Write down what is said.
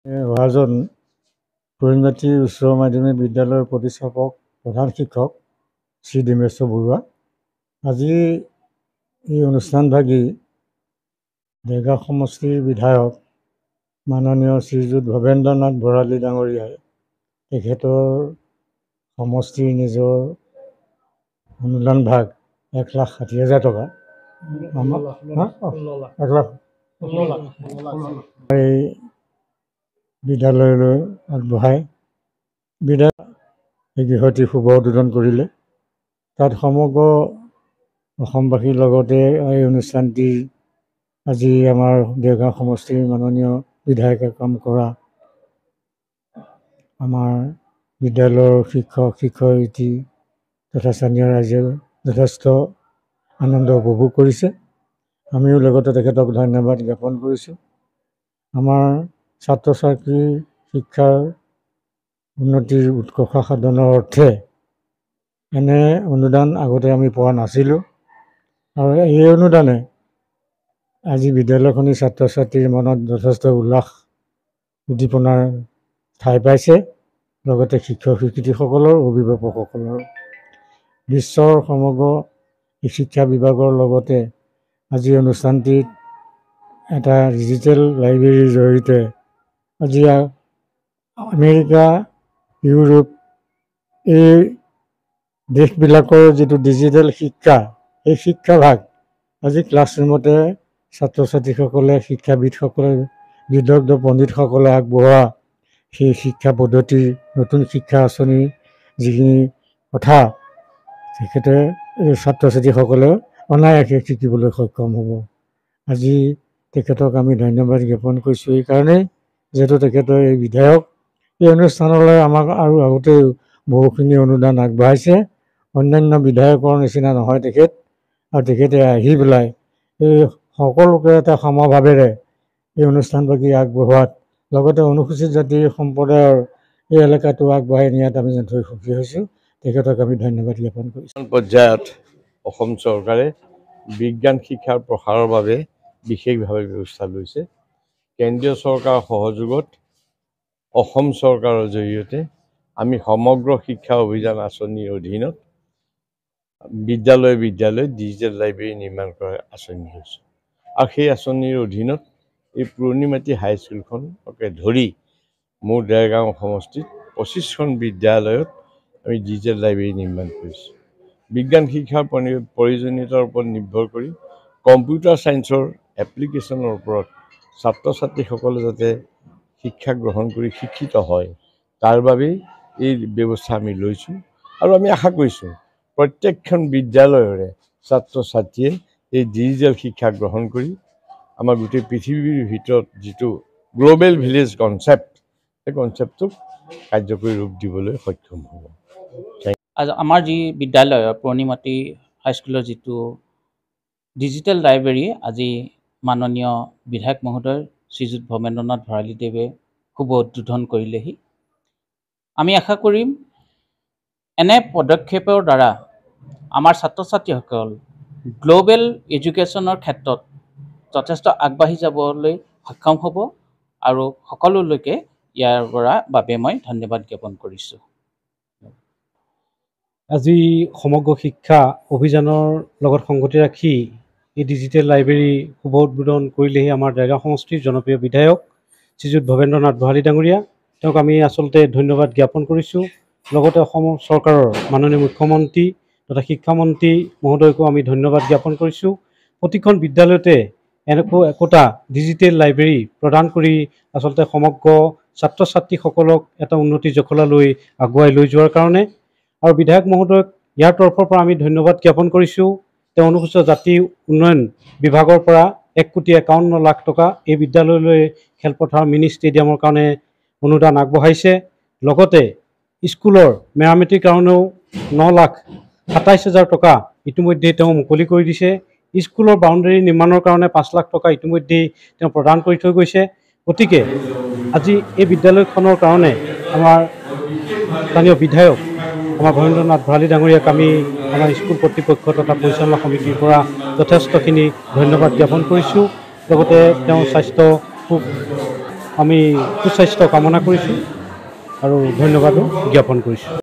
অহাজন পৰিণতি উচ্চ মাধ্যমিক বিদ্যালয়ৰ প্ৰতিষ্ঠাপক প্ৰধান শিক্ষক শ্ৰী ডিমেশ্বৰ বৰুৱা। আজি এই অনুষ্ঠানভাগী দেৰগাঁও সমষ্টিৰ বিধায়ক মাননীয় শ্ৰীযুত ভৱেন্দ্ৰনাথ ভৰালী ডাঙৰীয়াই তেখেতৰ সমষ্টিৰ নিজৰ অনুদান ভাগ 1,60,000 টকা এই বিদ্যালয়লৈ আগবঢ়াই এই গৃহটি শুভ উদ্বোধন কৰিলে। তাত সমগ্ৰ অসমবাসীৰ লগতে এই অনুষ্ঠানটি আজি আমাৰ দেৰগাঁও সমষ্টিৰ মাননীয় বিধায়কে কাম কৰা আমাৰ বিদ্যালয়ৰ শিক্ষক শিক্ষয়িত্ৰী তথা স্থানীয় ৰাইজে যথেষ্ট আনন্দ উপভোগ কৰিছে। আমিও লগতে তেখেতক ধন্যবাদ জ্ঞাপন কৰিছোঁ। আমাৰ ছাত্ৰ ছাত্ৰীৰ শিক্ষাৰ উন্নতিৰ উৎকৰ্ষ সাধনৰ অৰ্থে এনে অনুদান আগতে আমি পোৱা নাছিলোঁ, আৰু এই অনুদানে আজি বিদ্যালয়খনিৰ ছাত্ৰ ছাত্ৰীৰ মনত যথেষ্ট উল্লাস উদ্দীপনাৰ ঠাই পাইছে। লগতে শিক্ষক শিক্ষয়িত্ৰীসকলৰ অভিভাৱকসকলৰ বিশ্বৰ সমগ্ৰ শিক্ষা বিভাগৰ লগতে আজি অনুষ্ঠানটিত এটা ডিজিটেল লাইব্ৰেৰীৰ জৰিয়তে আজি আমেৰিকা ইউৰোপ এই দেশবিলাকৰ যিটো ডিজিটেল শিক্ষা, এই শিক্ষাভাগ আজি ক্লাছৰুমতে ছাত্ৰ ছাত্ৰীসকলে শিক্ষাবিদসকলে বিদগ্ধ পণ্ডিতসকলে আগবঢ়োৱা সেই শিক্ষা পদ্ধতিৰ নতুন শিক্ষা আঁচনিৰ যিখিনি কথা তেখেতে ছাত্ৰ ছাত্ৰীসকলে অনায়াসে শিকিবলৈ সক্ষম হ'ব। আজি তেখেতক আমি ধন্যবাদ জ্ঞাপন কৰিছোঁ এইকাৰণেই যিহেতু তেখেতৰ এই বিধায়ক এই অনুষ্ঠানলৈ আমাক আৰু আগতেও বহুখিনি অনুদান আগবঢ়াইছে। অন্যান্য বিধায়কৰ নিচিনা নহয় তেখেত, আৰু তেখেতে আহি পেলাই এই সকলোকে এটা সমভাৱেৰে এই অনুষ্ঠানভাগী আগবঢ়োৱাত লগতে অনুসূচিত জাতি সম্প্ৰদায়ৰ এই এলেকাটো আগবঢ়াই নিয়াত আমি যথেষ্ট সুখী হৈছোঁ। তেখেতক আমি ধন্যবাদ জ্ঞাপন কৰিছোঁ। পৰ্যায়ত অসম চৰকাৰে বিজ্ঞান শিক্ষাৰ প্ৰসাৰৰ বাবে বিশেষভাৱে ব্যৱস্থা লৈছে। কেন্দ্ৰীয় চৰকাৰৰ সহযোগত অসম চৰকাৰৰ জৰিয়তে আমি সমগ্ৰ শিক্ষা অভিযান আঁচনিৰ অধীনত বিদ্যালয়ে ডিজিটেল লাইব্ৰেৰী নিৰ্মাণ কৰাৰ আঁচনি লৈছোঁ, আৰু সেই আঁচনিৰ অধীনত এই পুৰণিমাটি হাইস্কুলখনকে ধৰি মোৰ দেৰগাঁও সমষ্টিত 25খন বিদ্যালয়ত আমি ডিজিটেল লাইব্ৰেৰী নিৰ্মাণ কৰিছোঁ। বিজ্ঞান শিক্ষাৰ প্ৰয়োজনীয়তাৰ ওপৰত নিৰ্ভৰ কৰি কম্পিউটাৰ ছায়েন্সৰ এপ্লিকেশ্যনৰ ওপৰত ছাত্ৰ ছাত্ৰীসকলে যাতে শিক্ষা গ্ৰহণ কৰি শিক্ষিত হয় তাৰ বাবেই এই ব্যৱস্থা আমি লৈছোঁ, আৰু আমি আশা কৰিছোঁ প্ৰত্যেকখন বিদ্যালয়ৰে ছাত্ৰ ছাত্ৰীয়ে এই ডিজিটেল শিক্ষা গ্ৰহণ কৰি আমাৰ গোটেই পৃথিৱীৰ ভিতৰত যিটো গ্ল'বেল ভিলেজ কনচেপ্ট, সেই কনচেপ্টটোক কাৰ্যকৰী ৰূপ দিবলৈ সক্ষম হ'ব। আমাৰ যি বিদ্যালয় পুৰণিমাটি হাইস্কুলৰ যিটো ডিজিটেল লাইব্ৰেৰী আজি মাননীয় বিধায়ক মহোদয় শ্ৰীযুত ভৱেন্দ্ৰনাথ ভৰালীদেৱে শুভ উদ্বোধন কৰিলেহি। আমি আশা কৰিম এনে পদক্ষেপৰ দ্বাৰা আমাৰ ছাত্ৰ ছাত্ৰীসকল গ্ল'বেল এডুকেশ্যনৰ ক্ষেত্ৰত যথেষ্ট আগবাঢ়ি যাবলৈ সক্ষম হ'ব, আৰু সকলোলৈকে ইয়াৰ বাবে মই ধন্যবাদ জ্ঞাপন কৰিছোঁ। আজি সমগ্ৰ শিক্ষা অভিযানৰ লগত সংগতি ৰাখি এই ডিজিটেল লাইব্ৰেৰী শুভ উদ্বোধন কৰিলেহি আমাৰ দেৰগাঁও সমষ্টিৰ জনপ্ৰিয় বিধায়ক শ্ৰীযুত ভৱেন্দ্ৰনাথ ভৰালী ডাঙৰীয়া। তেওঁক আমি আচলতে ধন্যবাদ জ্ঞাপন কৰিছোঁ। লগতে অসম চৰকাৰৰ মাননীয় মুখ্যমন্ত্ৰী তথা শিক্ষামন্ত্ৰী মহোদয়কো আমি ধন্যবাদ জ্ঞাপন কৰিছোঁ। প্ৰতিখন বিদ্যালয়তে এনেকুৱা একোটা ডিজিটেল লাইব্ৰেৰী প্ৰদান কৰি আচলতে সমগ্ৰ ছাত্ৰ ছাত্ৰীসকলক এটা উন্নতি জখলালৈ আগুৱাই লৈ যোৱাৰ কাৰণে, আৰু বিধায়ক মহোদয়ক ইয়াৰ তৰফৰ পৰা আমি ধন্যবাদ জ্ঞাপন কৰিছোঁ। তেওঁ অনুসূচিত জাতি উন্নয়ন বিভাগৰ পৰা 1,51,00,000 টকা এই বিদ্যালয়লৈ খেলপথাৰ মিনি ষ্টেডিয়ামৰ কাৰণে অনুদান আগবঢ়াইছে। লগতে স্কুলৰ মেৰামতিৰ কাৰণেও 9,27,000 টকা ইতিমধ্যে তেওঁ মুকলি কৰি দিছে। স্কুলৰ বাউণ্ডেৰী নিৰ্মাণৰ কাৰণে 5 লাখ টকা ইতিমধ্যেই তেওঁ প্ৰদান কৰি থৈ গৈছে। গতিকে আজি এই বিদ্যালয়খনৰ কাৰণে আমাৰ স্থানীয় বিধায়ক আমাৰ ভৱেন্দ্ৰনাথ ভৰালী ডাঙৰীয়াক আমি আমাৰ স্কুল কৰ্তৃপক্ষ তথা পৰিচালনা সমিতিৰ পৰা যথেষ্টখিনি ধন্যবাদ জ্ঞাপন কৰিছোঁ। লগতে তেওঁ স্বাস্থ্য খুব আমি সুস্বাস্থ্য কামনা কৰিছোঁ আৰু ধন্যবাদো জ্ঞাপন কৰিছোঁ।